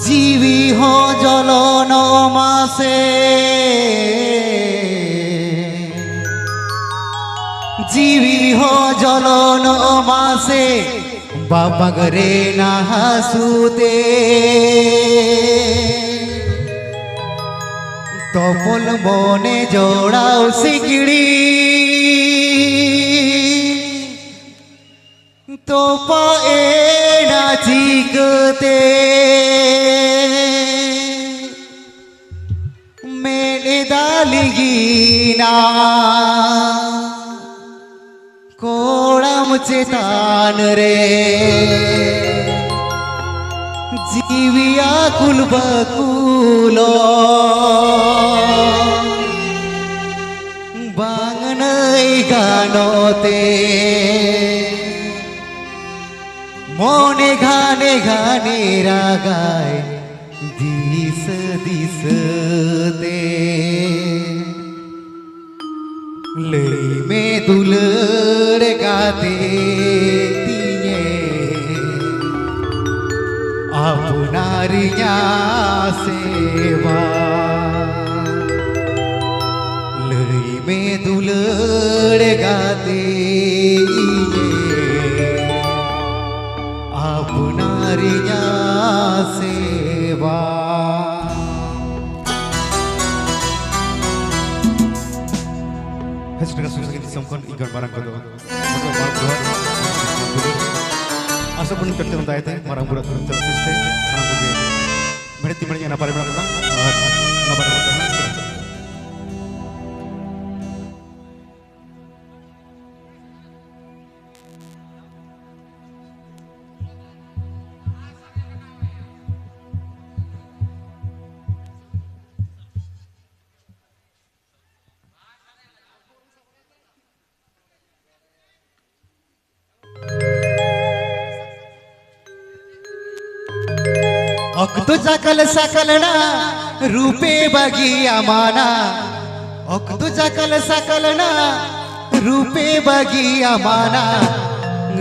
जीवी हो जलन मासे जीवी हो जलन मासे बाबा गरे ना हसूते तपल मने जोड़ाओ सिकड़ी तो पाए ना चीकते मैंने दालिगीना कोड़म चेतान रे जीविया कुल बकुलो बांगनई गानोते मोने घाने घाने रागाय दिस दिस दे लई में दुलर गाते तिये अपनारिया सेवा लई में दुलर गाते अपनारिया सेवा Hashtag susah disamkan ikan barang kodo. Kodo barang buat. Asa pun kerja untuk ayat marang buat turun terus sistem. Karena begini. Berarti mana yang napar berapa orang? Napar berapa orang? अक्तु सकल सकलना रूपे बगिया माना अक्तु सकल सकलना रूपे बगिया माना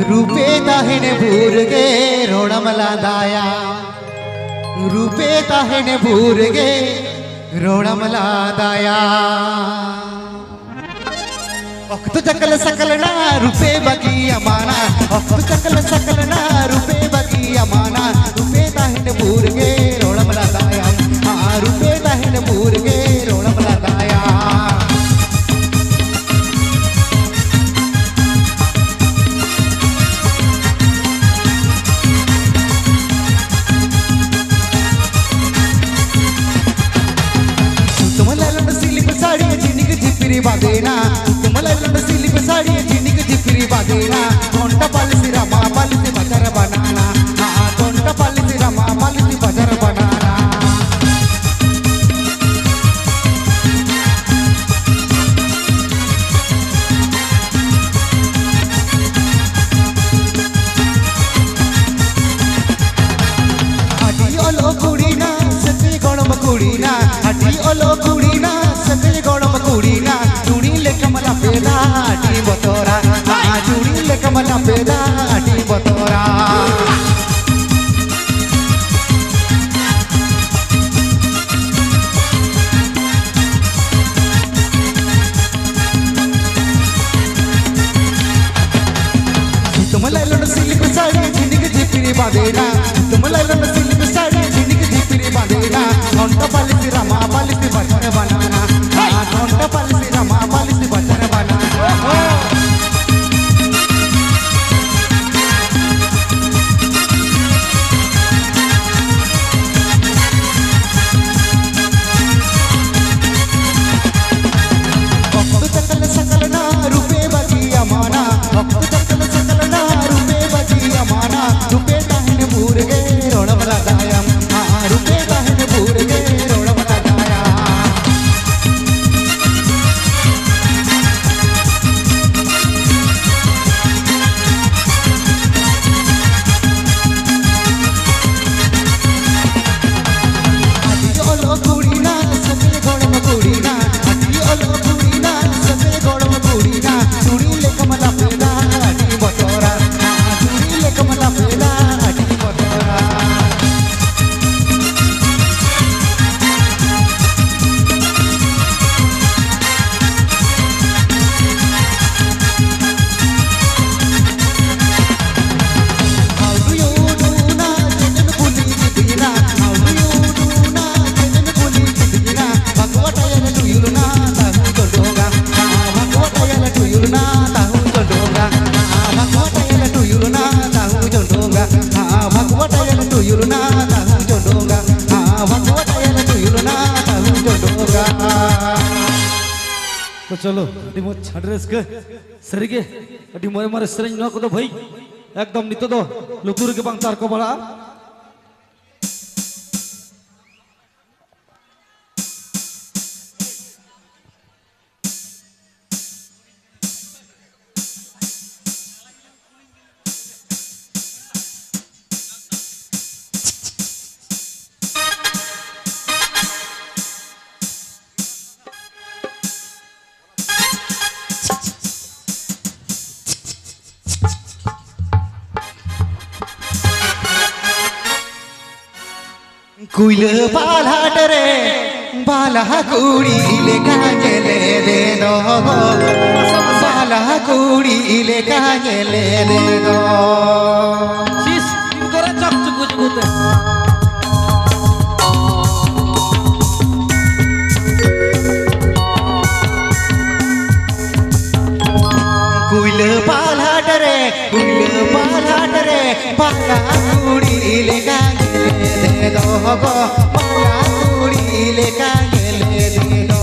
रूपे ताहिने भूरगे रोणमला दाया रूपे ताहिने भूरगे रोणमला दाया अक्तु सकल सकलना रूपे बगिया माना अक्तु सकल सकलना रूपे बगिया माना रूपे ताहिने भूरगे रोणमला दाया रूपे ताहिने भूरगे रोणमला दाया तुमला सिलिप साड़ी जिनिक जिपिरी बादेना तुमला सिलिप साड़ी जिनिक जिपिरी बादेना घंटा पालिसी रामा पालिसी बजार बनाना घंटा पालिसी रामा पालिसी बजार बनाना हटी ओलो कुड़ीना सती गणम कुड़ीना हटी ओलो कुड़ीना सती गणम कुड़ीना चूड़ी ले कमला पेदा हटी बतोरा चूड़ी ले कमला पेदा हटी बतोरा तुमला सिल्क साड़ी जिनिक जिपिरी बादेना तुमला सिल्क साड़ी जिनिक जिपिरी बादेना घंटा पालिसी रामा पालिसी बजार बनाना घंटा पालिसी रामा तो चलो अभी मो छाड्रेस के सरी के अभी मोरे मारे सरी न को तो भाई एकदम नितो दो लुतुर के बांग तार को बड़ा कुल बालाट रे बाला कुड़ी ले कांगले दे दो बाला कुड़ी ले कांगले दे दो शीश इन करे चक चुक चुकते कुल बालाट रे बाला कुड़ी ले कांगले दे दो बाला कुड़ी ले कांगले दे दो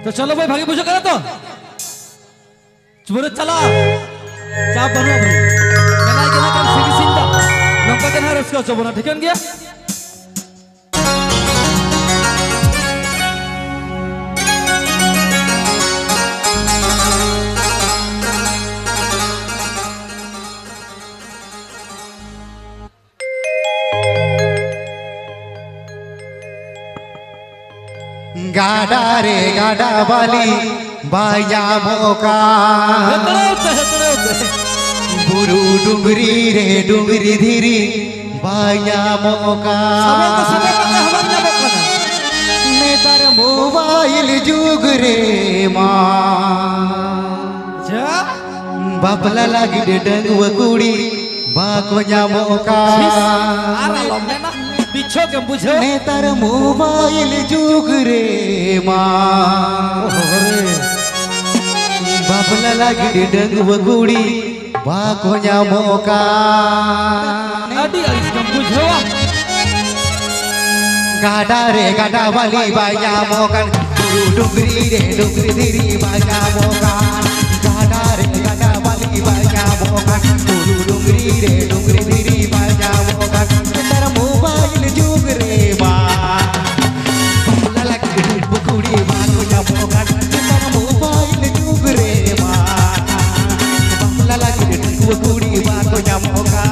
तो चलो भाई भागे पूछो करा तो चुबरे चला चाप बनो भाई kenal kena kan sigi sinta nampak kan harus kau coba nanti kan dia रे गाडा वाली बाया मोका बुरु डुंगरी रे डुंगरी धीरी बाया मोका नेतार मोबाइल जुग रे बापला लगी दे डंगुआ कुड़ी बाको मोका पीछो के बुझो नेतार मोबाइल जुग रे बापला लगी दे डंगुआ कुड़ी बाको मोका बुझो गाडा रे गाडा वाली बाया मोकन डुंगरी रे डुंगरी धीरी बाया मोकन गाडा रे गाडा वाली बाया मोकन डुंगरी रे डुंगरी धीरी बाया मोकन तेरा मोबाइल जुग रे बा ललक बुकुड़ी बाया मोकन तेरा मोबाइल जुग रे बा ललक बुकुड़ी बाया मोकन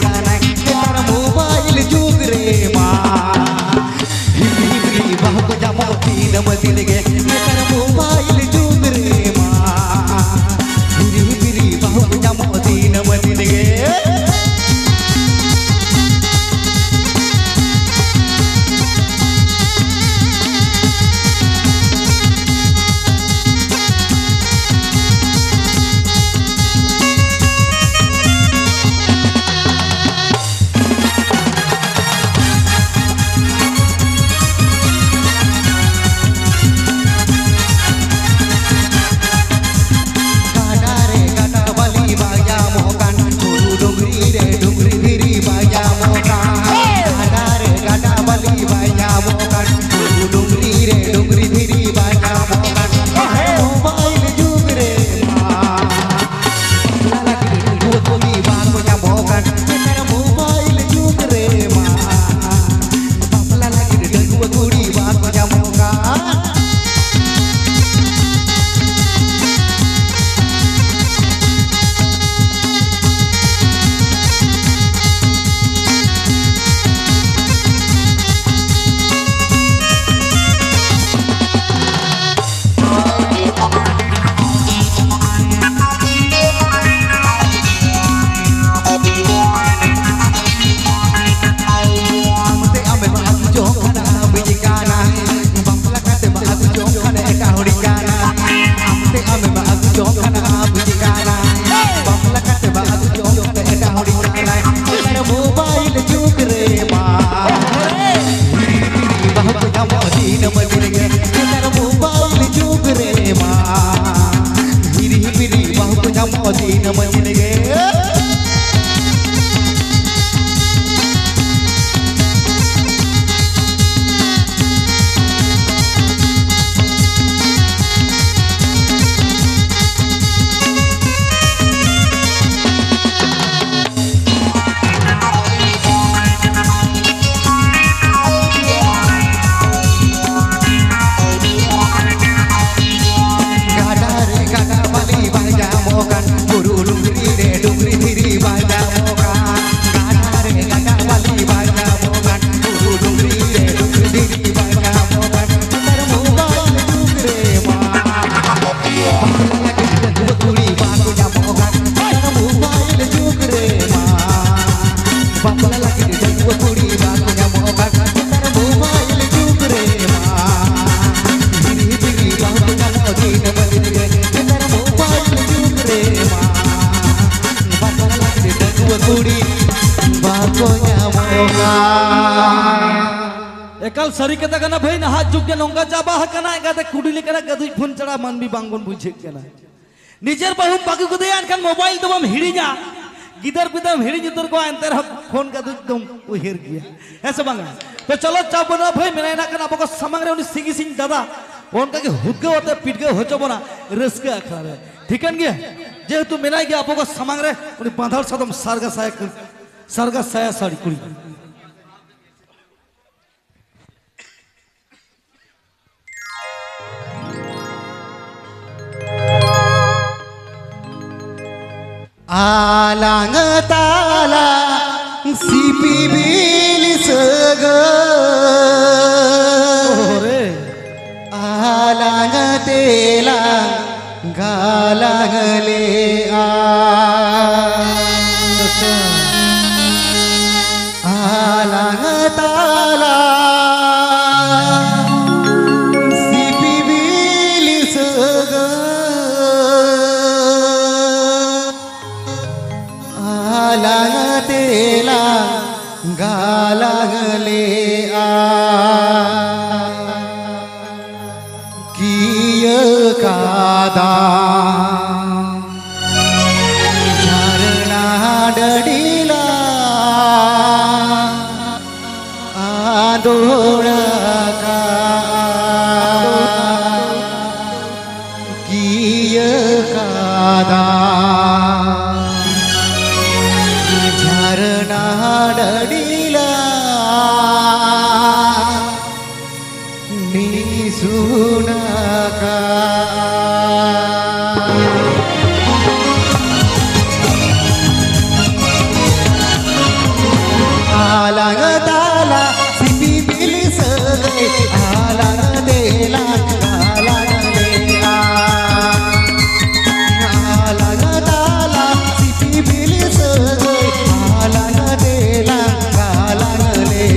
मोबाइल जुग रे मोबाइल जुग रे एकल सरी कता कना भाई ना हाथ जुग नोंगा चाबा हकना एगाते कुडिले कना गदुई फोन चढ़ा मन भी बांगन बुझे कना निजेर बहु बाकी को देयान खान मोबाइल तो बम हिड़िया गिदर पिदर हिड़ी उतर को एंते फोन का एकदम उहिर गया ऐसे बांगा तो चलो चाप बना भाई मेरा ना करना आपको समंग रे उन्हें सिंगी सिंग दादा उनका के हुक्के होते पिट के हो चबोना रिस्क आखा रे ठीक है क्या जेहेतु मेरा गया आपको समंग रे उन्हें बांधल सदम सरगा साया साड़ी कुड़ी आलांग ताला सिपी बिलिस ग रे आलांग तेला गालांगले आलांग ताला सिपी बिलिस ग आलांग तेला गालांगले किय कादा झरना डडीला आंदोळ का किय कादा झरना डडीला निसुनका आलांग ताला सिपी बिलिस गे आलांग देला गालांगले आलांग ताला सिपी बिलिस गे आलांग देला गालांगले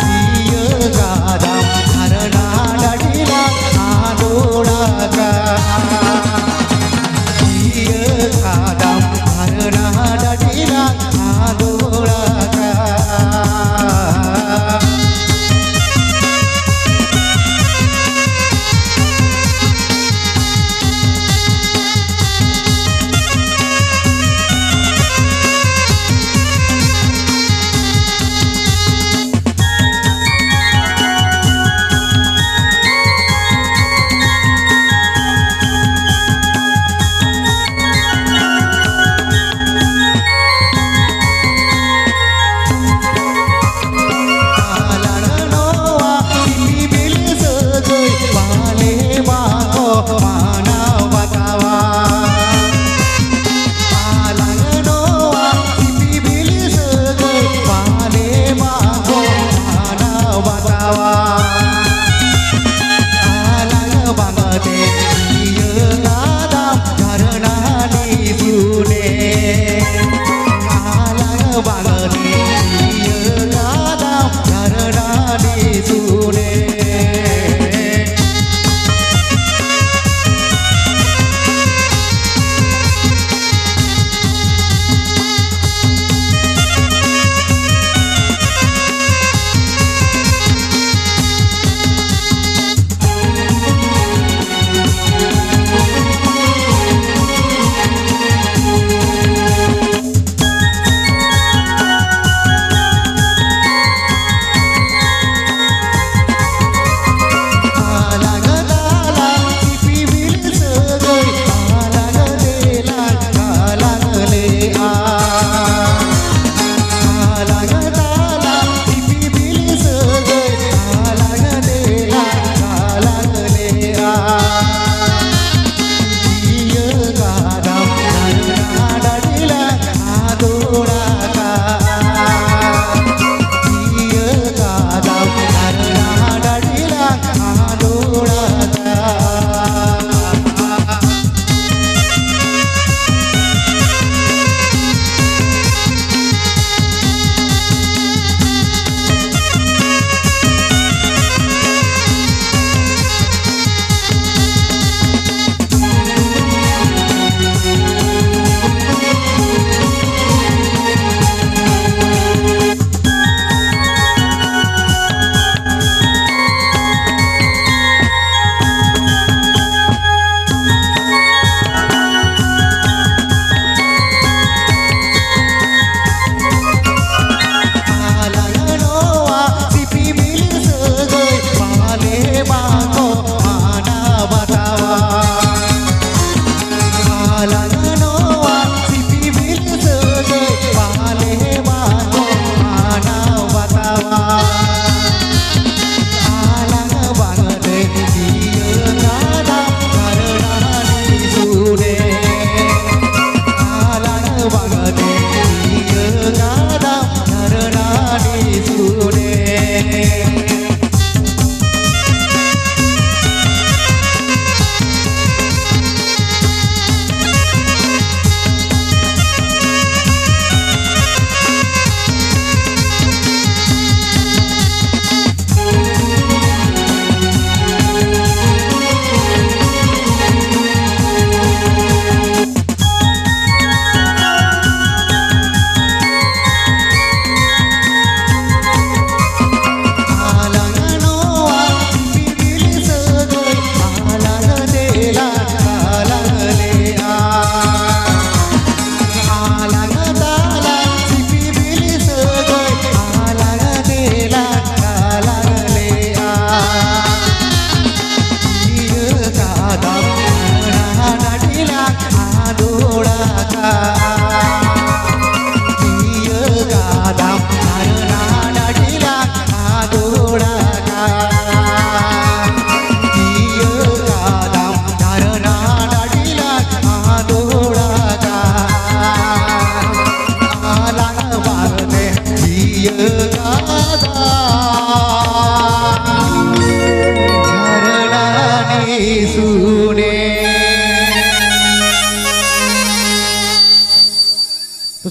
किय गादा हरणा डडीला आंदोळा का किय गादा हरणा डडीला आंदोळा का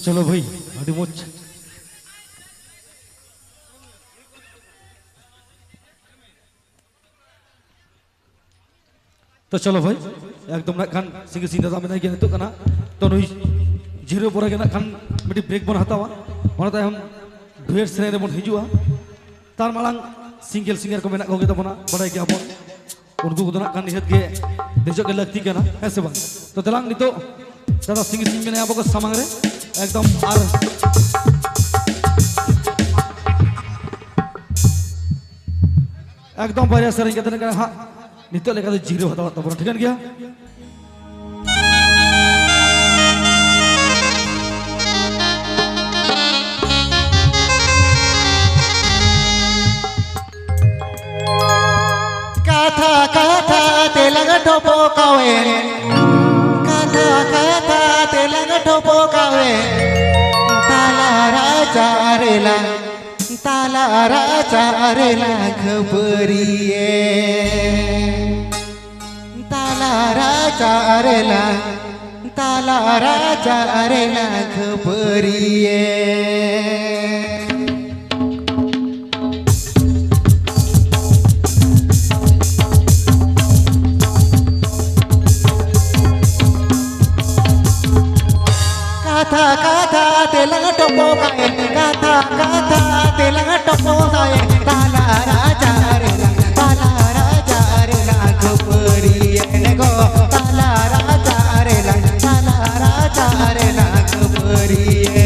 चलो भाई अभी मोच तो चलो भाई एकदम ना खान सिंगे सिंह दादा में गया तो कना तो नुई जीरो पर गया खान मिट्टी ब्रेक बन हतावा वहाँ हम ढेर सेरे बन हिजुआ तार मालांग सिंगल सिंगर को मेना कोगे तो बना बड़ा क्या बोल उनको उतना खान निहत के देशों के लगती क्या ना ऐसे बात तो तलांग नहीं तो दादा सिंगे सिंह में आपको समांग रहे एकदम आर एकदम बढ़िया सर कहते हैं हाँ नित्य लेकर जीरो होता होता बोला ठीक है क्या काथा काथा तेलंग ठोपो कावे काथा काथा तेलंग ठोपो कावे ताला राजा रेला खबरिये ताला राजा रेला खबरिये काथा काथा तेलंग टोपो काए काथा काथा तेलंग टोपो काए ताला राजा रेला खबरिये nego ताला राजा रेला खबरिये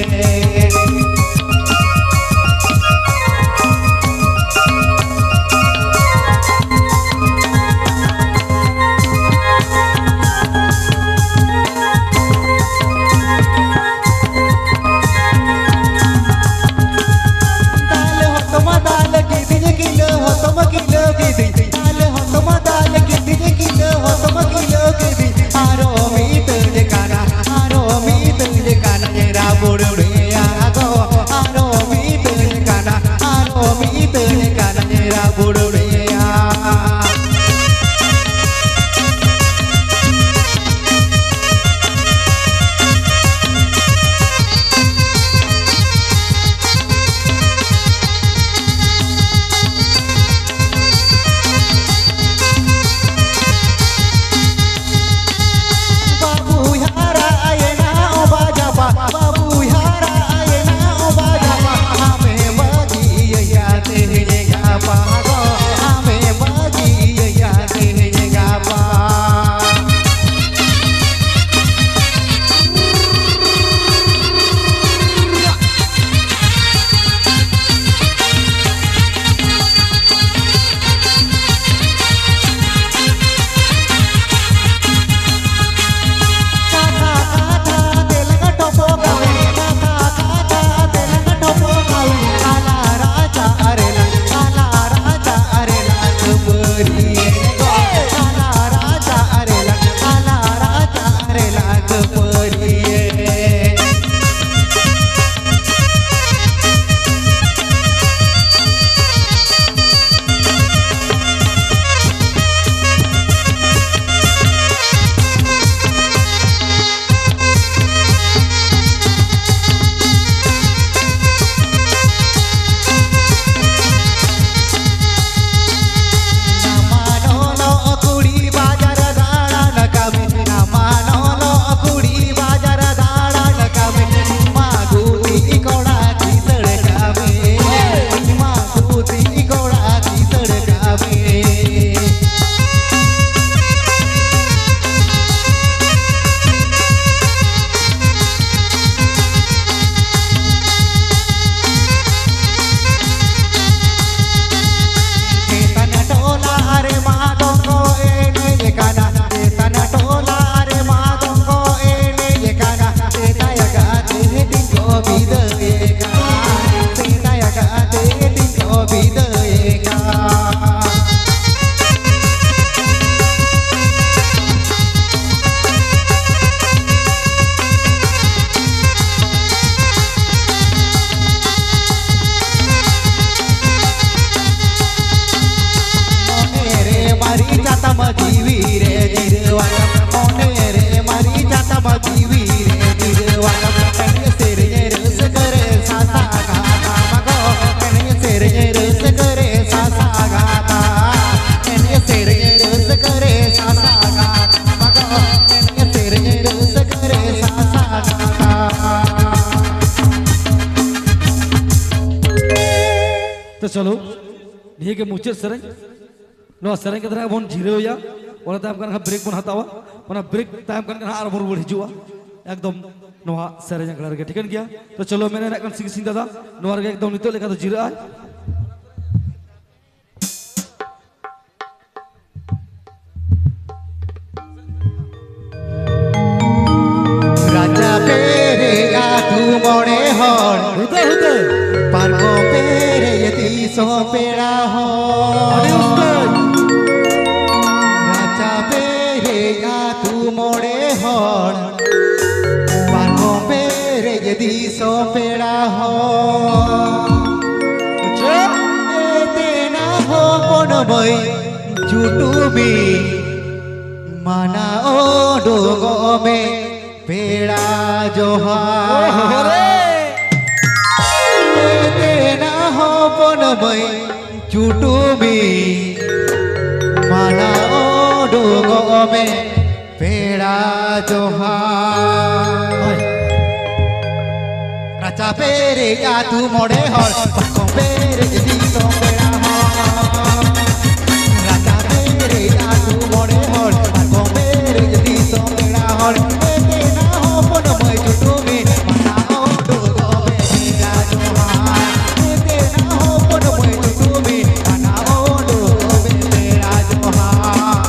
सेरे रस करे सासा गाता एनिया सेरे रस करे सासा गाता मगो एनिया सेरे रस करे सासा गाता तो चलो ये के मुचे सरंग नो सरंग के तरह बोन झिरे होया ओना ताम कन ब्रेक बोन हतावा ओना ब्रेक ताम कन आर बोर बोल हिजुआ एकदम नोहा सरंग कलर के ठीक है गया तो चलो मैंने ना कन सिंग सिंग दादा नोर के एकदम नितो लेका तो झिरे आ राजा पेरे या तू मोड़े हर होते होते पारगो पेरे यदि सो पेड़ा हो अरे उसको राजा पेरे या तू मोड़े हर पारगो पेरे यदि सो पेड़ा हो अच्छा तेना हो कोन बई जुटुबी माना ओ डोगो में पेड़ा जोहार तेना हो पन बई चुटुबी माना ओ डोगो में पेड़ा जोहार राजा पेरे या तू मोड़े हर पक्को पेरे दी तो पेड़ा हर राजा पेरे या तू मोड़े हर पक्को पेरे दी तो पेड़ा हर तेना हो पन बई चुटुबी माना ओ डोगो में पेड़ा जोहार तेना हो पन बई चुटुबी माना ओ डोगो में पेड़ा जोहार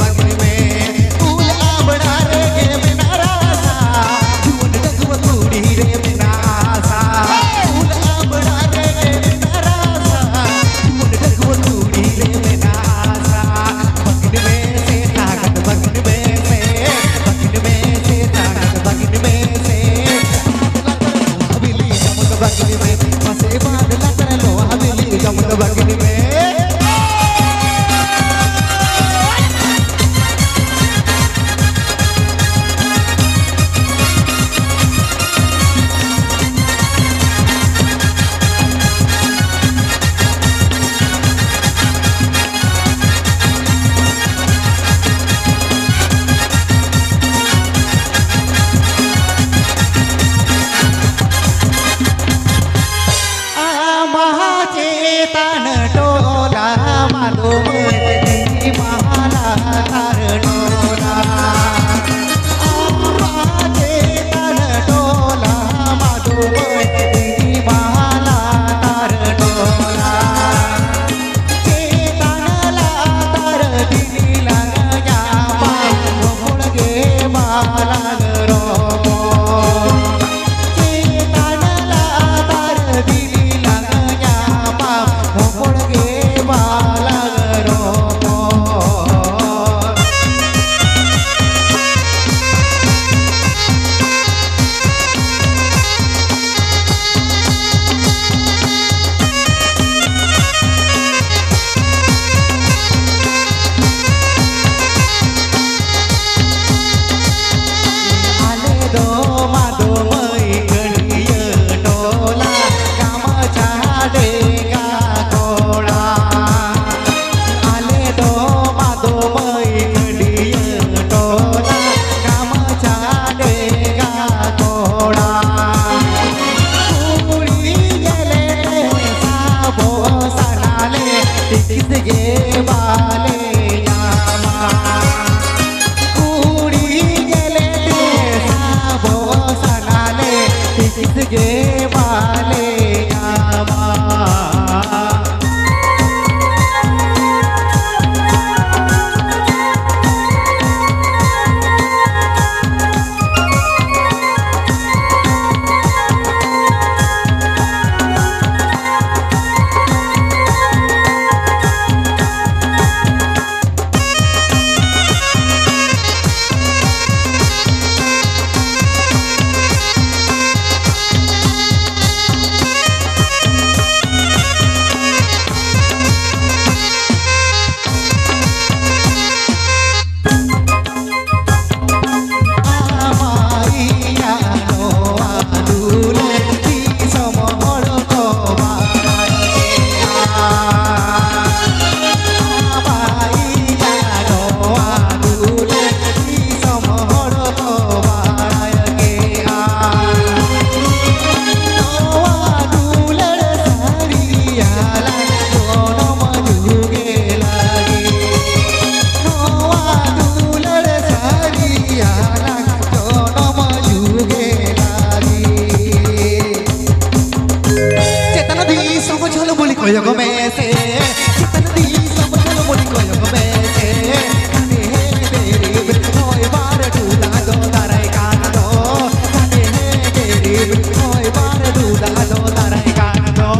बगल में तार डोला आमाचे तार डोला माधुमय दिली माला तार डोला चेतनला तार दिली लागया मोळ गे माला रोमो चेतनला तार दिली लागया मोळ गे माला रोमो आले दो माधुमय घडीय डोला कामाच्या डेगा गोळा आले दो माधुमय घडीय डोला कामाच्या डेगा गोळा कुडी गेले साबो सणाले टिकीत गे बाले यामा कुडी गेले साबो सणाले टिकीत गे बाले यामा चेतन दी समझल बोली कयो गो में से चेतन दी समझल बोली कयो गो में से काने तेरी होय बार दूधा दो तारे कान दो काने तेरी होय बार दूधा दो तारे कान दो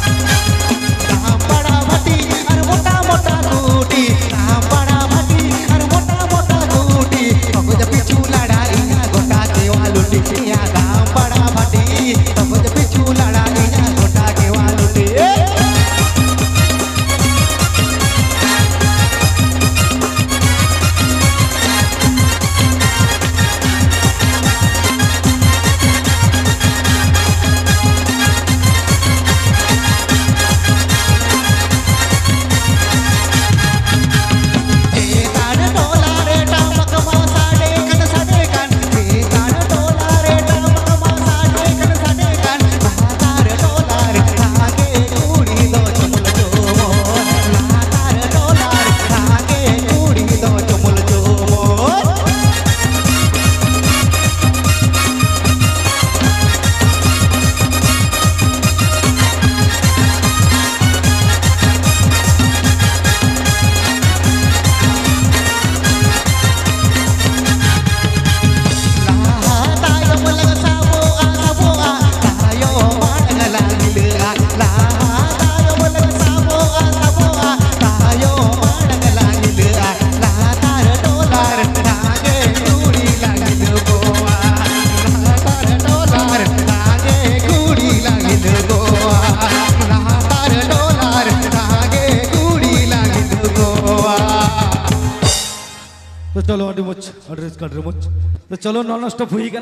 राम बड़ा भटी अरे मोटा मोटा टूटी राम बड़ा भटी अरे मोटा मोटा टूटी तब पिछू लड़ाई ना गोटा के वालुटी या राम बड़ा भटी तब पिछू लड़ाई ना गोटा के वालुटी चेतन डोला रे टामक मासाडे कन साडे कान चेतन डोला रे टामक मासाडे कन साडे कान लातार डोला रे धागे कुडी दो चमुल चोमो लातार डोला रे धागे कुडी दो चमुल चोमो तायो मलग साबो आ तायो माडग लागिल तायो मलग साबो आ तायो माडग लागिल लातार डोलार धागे कुडी लागिल गोवा लातार डोलार धागे कुडी लागिल गोवा लातार डोलार धागे कुडी लागिल गोवा तो चलो अड्डी मुच अड्रेस का ड्रमुच तो चलो नॉन स्टॉप हुई